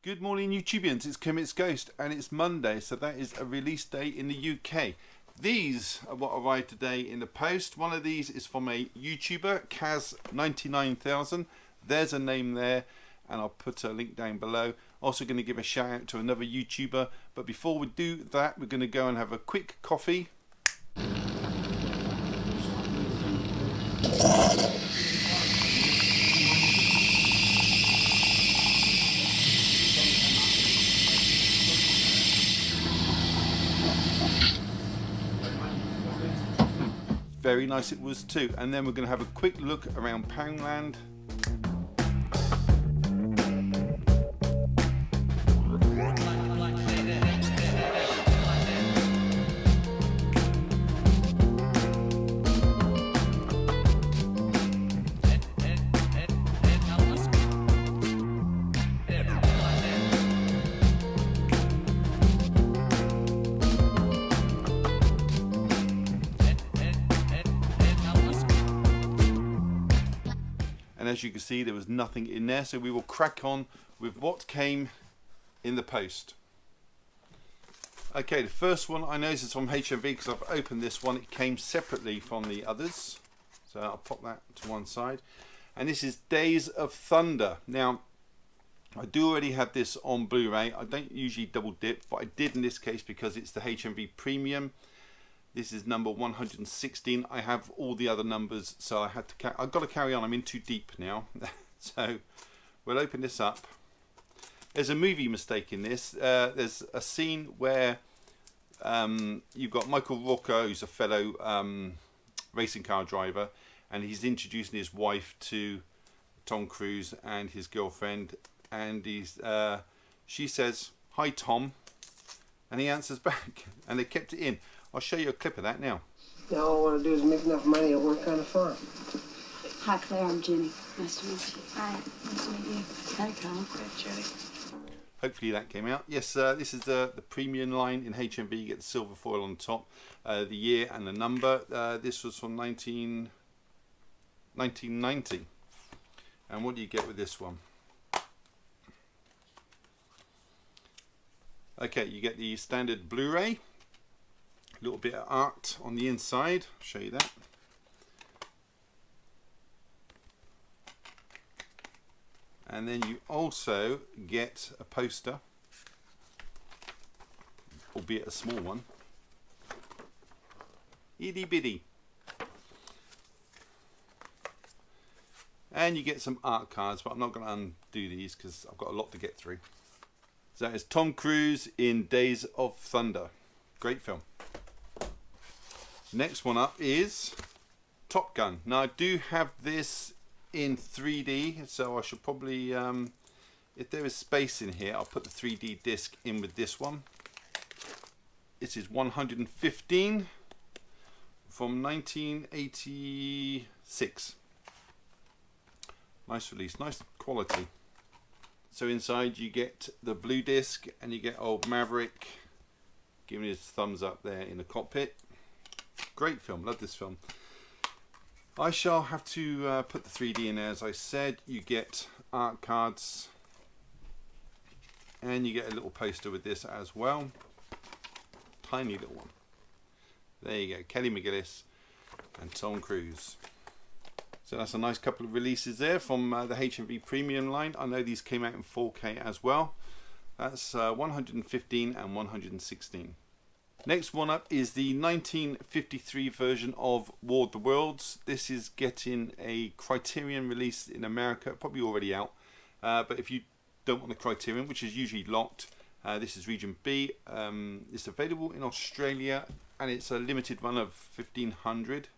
Good morning, YouTubians. It's Kermit's Ghost, and it's Monday, so that is a release day in the UK. These are what arrived today in the post. One of these is from a YouTuber, Kaz99000. There's a name there, and I'll put a link down below. Also going to give a shout out to another YouTuber, but before we do that, we're going to go and have a quick coffee. Very nice it was too. And then we're going to have a quick look around Poundland. And as you can see, there was nothing in there, so we will crack on with what came in the post. Okay, the first one I know is from HMV because I've opened this one. It came separately from the others, so I'll pop that to one side. And this is Days of Thunder. Now, I do already have this on Blu-ray. I don't usually double dip, but I did in this case because it's the HMV Premium. This is number 116. I have all the other numbers, so I've got to carry on. I'm in too deep now. So we'll open this up. There's a movie mistake in this. There's a scene where you've got Michael Rooker, who's a fellow racing car driver, and he's introducing his wife to Tom Cruise and his girlfriend, and she says, "Hi, Tom," and he answers back, and they kept it in. I'll show you a clip of that now. Now all I want to do is make enough money to work on a farm. Hi, Claire. I'm Jenny. Nice to meet you. Hi. Nice to meet you. Hi, Carl. Hi, Jenny. Hopefully that came out. Yes, this is the premium line in HMV. You get the silver foil on top, the year and the number. This was from 1990. And what do you get with this one? Okay, you get the standard Blu-ray. A little bit of art on the inside. I'll show you that. And then you also get a poster, albeit a small one. Itty bitty. And you get some art cards, but I'm not going to undo these because I've got a lot to get through. So that is Tom Cruise in Days of Thunder. Great film. Next one up is Top Gun. Now I do have this in 3D, so I should probably, if there is space in here, I'll put the 3D disc in with this one. This is 115 from 1986. Nice release, nice quality. So inside you get the blue disc, and you get old Maverick giving his thumbs up there in the cockpit. Great film, love this film. I shall have to put the 3D in there. As I said, you get art cards, and you get a little poster with this as well. Tiny little one. There you go, Kelly McGillis and Tom Cruise. So that's a nice couple of releases there from the HMV Premium line. I know these came out in 4K as well. That's 115 and 116. Next one up is the 1953 version of War of the Worlds. This is getting a Criterion release in America, probably already out. But if you don't want the Criterion, which is usually locked, this is Region B. It's available in Australia, and it's a limited run of 1500.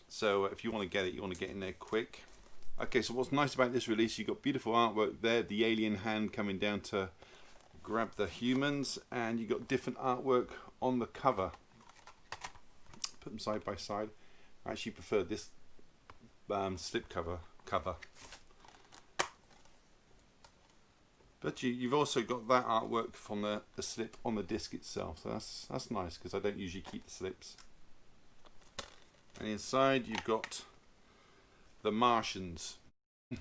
So if you want to get it, you want to get in there quick. Okay, so what's nice about this release, you've got beautiful artwork there. The alien hand coming down to grab the humans, and you got different artwork on the cover. Put them side by side. I actually prefer this slip cover. But you've also got that artwork from the slip on the disc itself, so that's nice because I don't usually keep the slips. And inside you've got the Martians.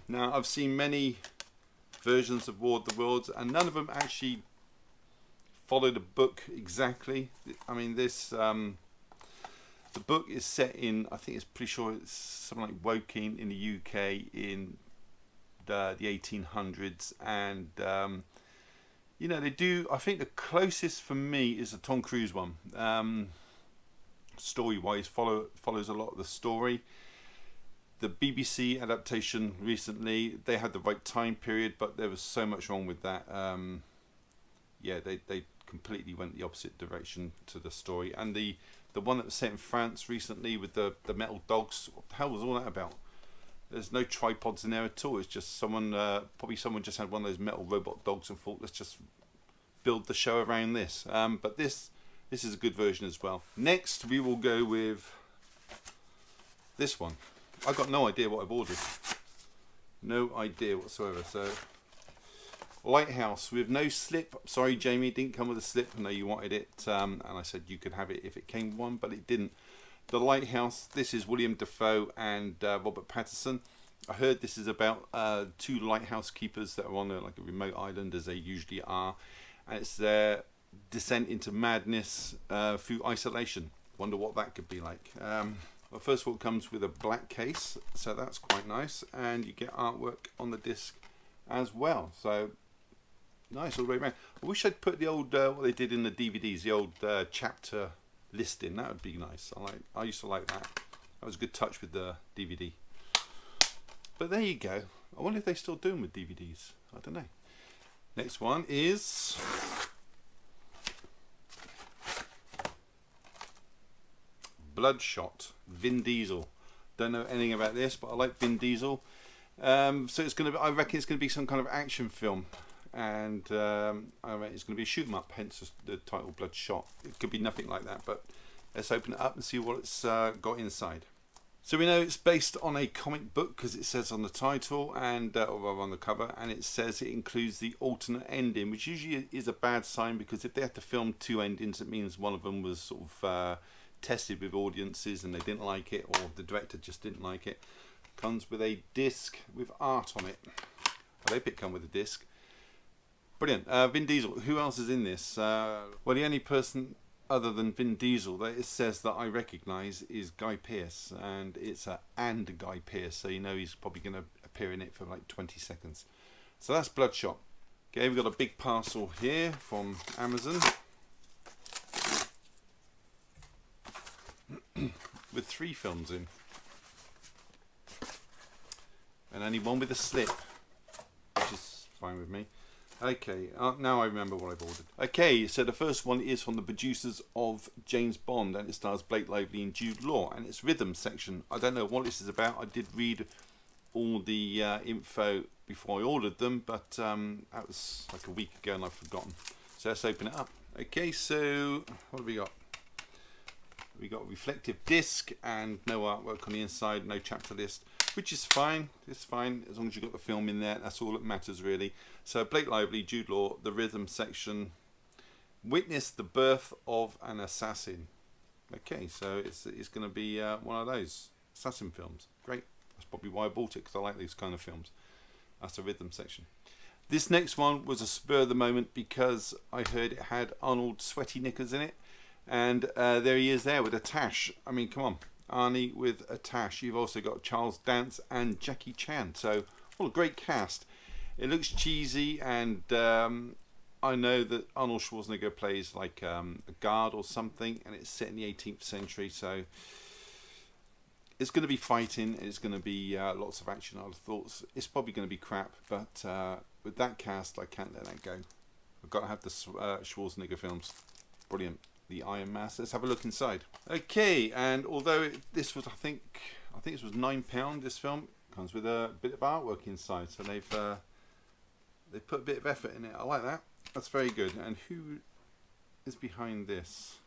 Now I've seen many versions of War of the Worlds, and none of them actually follow the book exactly. I mean, this the book is set in, I think it's pretty sure it's something like Woking in the UK in the 1800s, and you know, they do. I think the closest for me is the Tom Cruise one. Story-wise, follows a lot of the story. The BBC adaptation recently, they had the right time period, but there was so much wrong with that. Yeah, they completely went the opposite direction to the story. And the one that was set in France recently with the metal dogs, what the hell was all that about? There's no tripods in there at all. It's just someone, probably someone just had one of those metal robot dogs and thought, let's just build the show around this. But this is a good version as well. Next, we will go with this one. I've got no idea what I've ordered. No idea whatsoever. So, Lighthouse with no slip. Sorry, Jamie, didn't come with a slip. I know you wanted it, and I said you could have it if it came with one, but it didn't. The Lighthouse. This is William Dafoe and Robert Pattinson. I heard this is about two lighthouse keepers that are on like a remote island, as they usually are, and it's their descent into madness through isolation. Wonder what that could be like. Well, first of all, it comes with a black case, so that's quite nice, and you get artwork on the disc as well. So nice all the way around. I wish I'd put the old what they did in the DVDs, the old chapter listing. That would be nice. I used to like that. That was a good touch with the DVD. But there you go. I wonder if they still do them with DVDs. I don't know. Next one is Bloodshot, Vin Diesel. Don't know anything about this, but I like Vin Diesel. So it's gonna be, I reckon it's gonna be some kind of action film, and I reckon it's gonna be a shoot 'em up. Hence the title Bloodshot. It could be nothing like that, but let's open it up and see what it's got inside. So we know it's based on a comic book because it says on the title and or on the cover, and it says it includes the alternate ending, which usually is a bad sign, because if they have to film two endings, it means one of them was sort of tested with audiences and they didn't like it, or the director just didn't like it. Comes with a disc with art on it. I hope it come with a disc. Brilliant. Vin Diesel. Who else is in this? Well, the only person other than Vin Diesel that it says that I recognise is Guy Pearce, and it's a and Guy Pearce, so you know he's probably going to appear in it for like 20 seconds. So that's Bloodshot. Okay, we've got a big parcel here from Amazon with 3 films in, and only one with a slip, which is fine with me. Okay, now I remember what I've ordered. Okay, so the first one is from the producers of James Bond, and it stars Blake Lively and Jude Law, and it's Rhythm Section. I don't know what this is about. I did read all the info before I ordered them, but that was like a week ago and I've forgotten. So let's open it up. Okay, so what have we got? We got a reflective disc and no artwork on the inside, no chapter list, which is fine. It's fine as long as you've got the film in there. That's all that matters, really. So Blake Lively, Jude Law, the Rhythm Section. Witness the birth of an assassin. Okay, so it's going to be one of those assassin films. Great. That's probably why I bought it, because I like these kind of films. That's the Rhythm Section. This next one was a spur of the moment because I heard it had Arnold Sweaty Knickers in it. And there he is there with a tash. I mean, come on. Arnie with a tash. You've also got Charles Dance and Jackie Chan. So, what a great cast. It looks cheesy, and I know that Arnold Schwarzenegger plays like a guard or something, and it's set in the 18th century, so it's going to be fighting, and it's going to be lots of action. I would have thought it's probably going to be crap, but with that cast, I can't let that go. I've got to have the Schwarzenegger films. Brilliant. The Iron Mask. Let's have a look inside. Okay, and although this was, I think this was £9. This film comes with a bit of artwork inside, so they've put a bit of effort in it. I like that. That's very good. And who is behind this?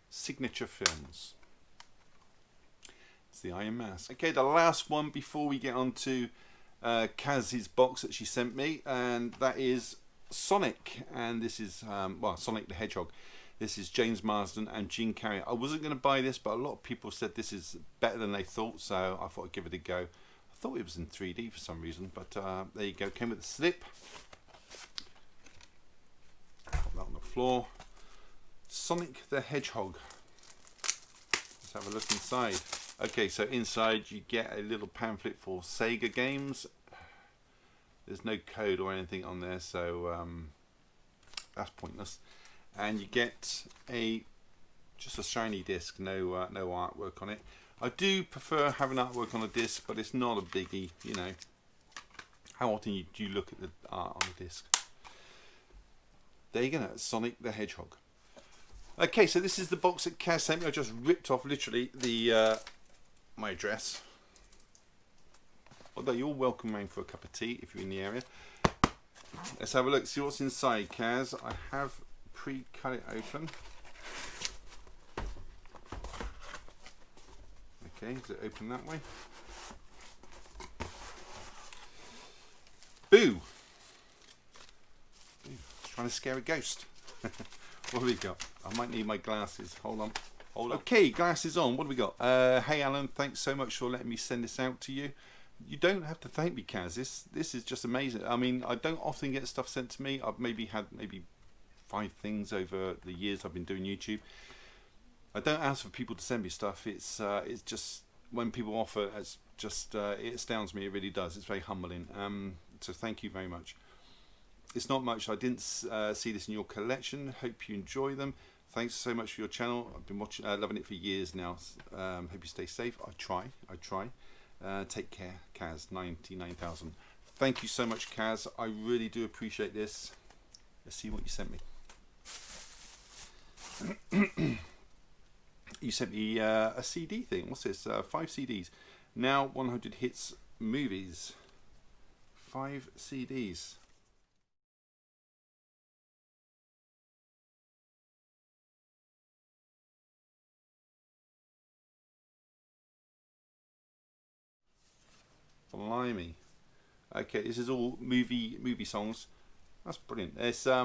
Signature Films. It's the Iron Mask. Okay, the last one before we get on to Kaz's box that she sent me, and that is Sonic, and this is well, Sonic the Hedgehog. This is James Marsden and Gene Carrey. I wasn't going to buy this, but a lot of people said this is better than they thought, so I thought I'd give it a go. I thought it was in 3D for some reason, but there you go. Came with a slip. Put that on the floor. Sonic the Hedgehog. Let's have a look inside. Okay, so inside you get a little pamphlet for Sega games. There's no code or anything on there, so that's pointless. And you get just a shiny disc, no artwork on it. I do prefer having artwork on a disc, but it's not a biggie, you know. How often do you look at the art on the disc? There you go, Sonic the Hedgehog. Okay, so this is the box that Kaz sent me. I just ripped off literally the my address. Although you're welcome round for a cup of tea if you're in the area. Let's have a look, see what's inside, Kaz. I have pre-cut it open. Okay, is it open that way? Boo! Boo. Trying to scare a ghost. What have we got? I might need my glasses. Hold on. Hold on. Okay, glasses on. What have we got? Hey Alan, thanks so much for letting me send this out to you. You don't have to thank me, Kaz. This is just amazing. I mean, I don't often get stuff sent to me. I've maybe had 5 things over the years I've been doing YouTube. I don't ask for people to send me stuff. It's just when people offer, it's just it astounds me. It really does. It's very humbling. So thank you very much. It's not much. I didn't see this in your collection. Hope you enjoy them. Thanks so much for your channel. I've been watching, loving it for years now. Hope you stay safe. I try. Take care, Kaz99000. Thank you so much, Kaz. I really do appreciate this. Let's see what you sent me. You sent me a CD thing. What's this? 5 CDs. Now 100 hits movies. 5 CDs. Blimey. Okay, this is all movie songs. That's brilliant. It's I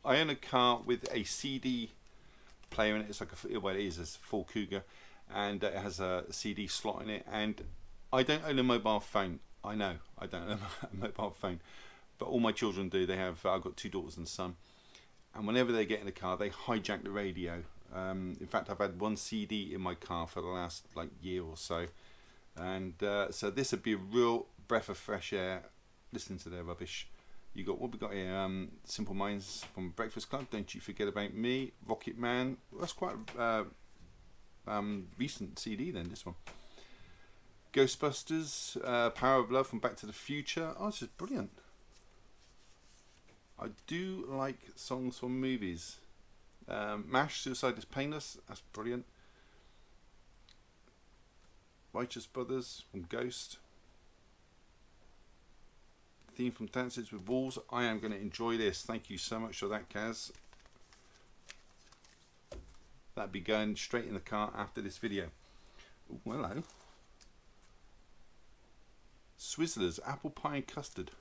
own a car with a CD player in it. It's like well, it is a full Cougar, and it has a CD slot in it. And I don't own a mobile phone. I know I don't own a mobile phone, but all my children do. They have. I've got 2 daughters and a son, and whenever they get in the car, they hijack the radio. In fact, I've had 1 CD in my car for the last year or so. And so this would be a real breath of fresh air listening to their rubbish. You got what we got here? Simple Minds from Breakfast Club. Don't You Forget About Me. Rocket Man. Well, that's quite a recent CD then. This one. Ghostbusters. Power of Love from Back to the Future. Oh, this is brilliant. I do like songs from movies. MASH. Suicide is Painless. That's brilliant. Righteous Brothers from Ghost. Theme from Dances with Wolves. I am going to enjoy this. Thank you so much for that, Kaz. That'll be going straight in the car after this video. Ooh, hello. Swizzlers, apple pie and custard.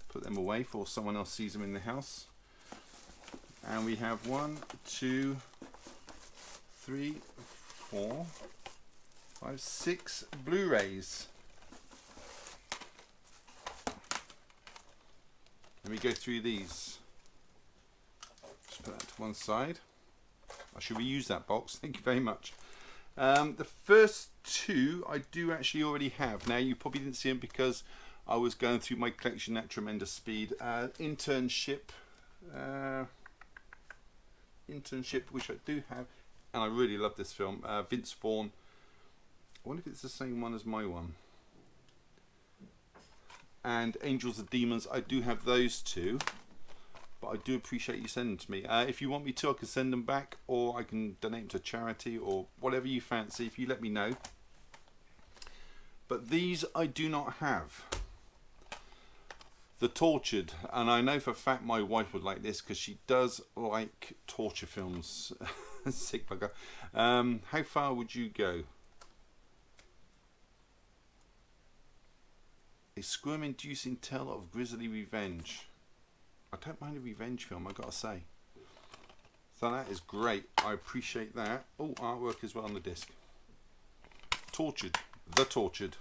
Put them away before someone else sees them in the house. And we have 1, 2, 3, 4, 5, 6 Blu-rays. Let me go through these. Just put that to one side. I should reuse that box. Thank you very much. The first 2 I do actually already have. Now you probably didn't see them because I was going through my collection at tremendous speed. Internship, which I do have, and I really love this film. Vince Vaughn. I wonder if it's the same one as my one. And Angels and Demons, I do have those 2, but I do appreciate you sending them to me. If you want me to, I can send them back, or I can donate them to charity, or whatever you fancy, if you let me know. But these I do not have. The Tortured, and I know for a fact my wife would like this because she does like torture films. Sick bugger. How far would you go? A squirm-inducing tale of grisly revenge. I don't mind a revenge film, I've got to say. So that is great. I appreciate that. Oh, artwork as well on the disc. Tortured. The Tortured.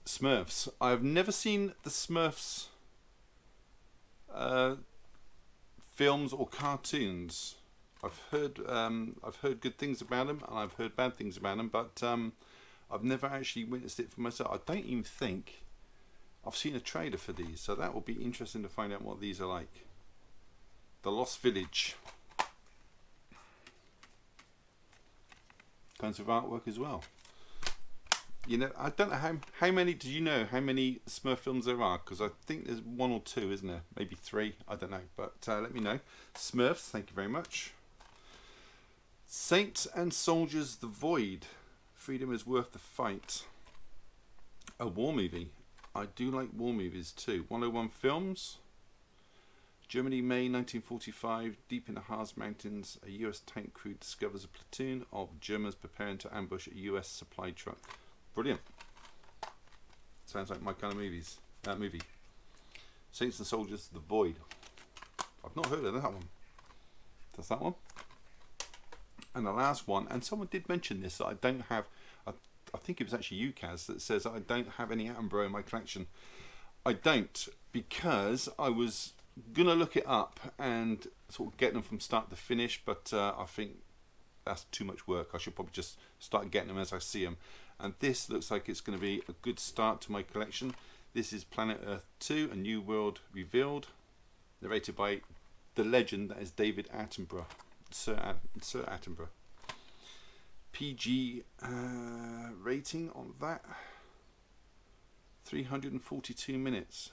Smurfs. I've never seen the Smurfs films or cartoons. I've heard good things about them, and I've heard bad things about them, but I've never actually witnessed it for myself. I don't even think I've seen a trailer for these, so that will be interesting to find out what these are like. The Lost Village. Kinds of artwork as well. You know, I don't know how many. Do you know how many Smurf films there are? Because I think there's 1 or 2, isn't there? Maybe 3. I don't know, but let me know. Smurfs, thank you very much. Saints and Soldiers: The Void. Freedom is worth the fight. A war movie. I do like war movies too. 101 Films. Germany, May 1945. Deep in the Harz Mountains, a US tank crew discovers a platoon of Germans preparing to ambush a US supply truck. Brilliant. Sounds like my kind of movies. That movie. Saints and Soldiers: The Void. I've not heard of that one. That's that one. And the last one, and someone did mention this, that I don't have, I think it was actually you, Kaz, that says that I don't have any Attenborough in my collection. I don't, because I was going to look it up and sort of get them from start to finish, but I think that's too much work. I should probably just start getting them as I see them. And this looks like it's going to be a good start to my collection. This is Planet Earth 2, A New World Revealed, narrated by the legend that is David Attenborough, Sir Attenborough. PG rating on that, 342 minutes.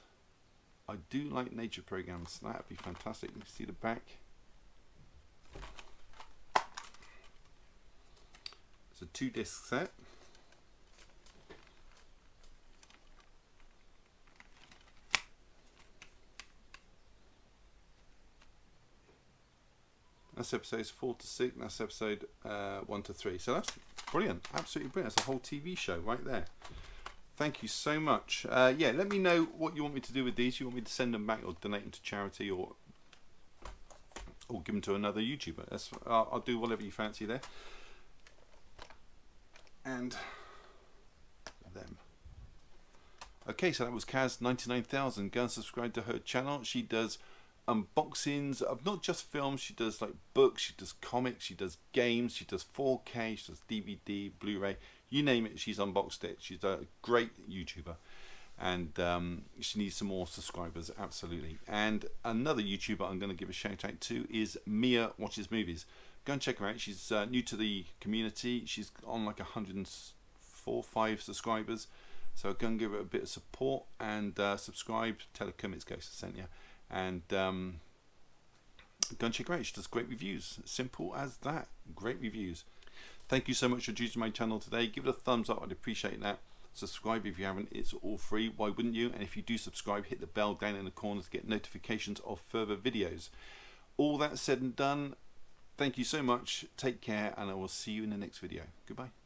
I do like nature programs. That'd be fantastic. You can see the back. It's a 2-disc set. That's episodes 4 to 6. That's episode 1 to 3. So that's brilliant. Absolutely brilliant. That's a whole TV show right there. Thank you so much. Yeah, let me know what you want me to do with these. You want me to send them back or donate them to charity or give them to another YouTuber. I'll do whatever you fancy there. And them. Okay, so that was Kaz99000. Go and subscribe to her channel. She does unboxings of not just films. She does like books, she does comics, she does games, she does 4K, she does DVD, Blu-ray, you name it, she's unboxed it. She's a great YouTuber, and she needs some more subscribers, absolutely. And another YouTuber I'm going to give a shout out to is Mia Watches Movies. Go and check her out. She's new to the community. She's on like 104-5 subscribers, so go and give her a bit of support and subscribe. Tell her Kermit's Ghost sent you. And go and check her out. She does great reviews. Simple as that. Great reviews. Thank you so much for choosing my channel today. Give it a thumbs up. I'd appreciate that. Subscribe if you haven't. It's all free. Why wouldn't you? And if you do subscribe, hit the bell down in the corner to get notifications of further videos. All that said and done, thank you so much. Take care, and I will see you in the next video. Goodbye.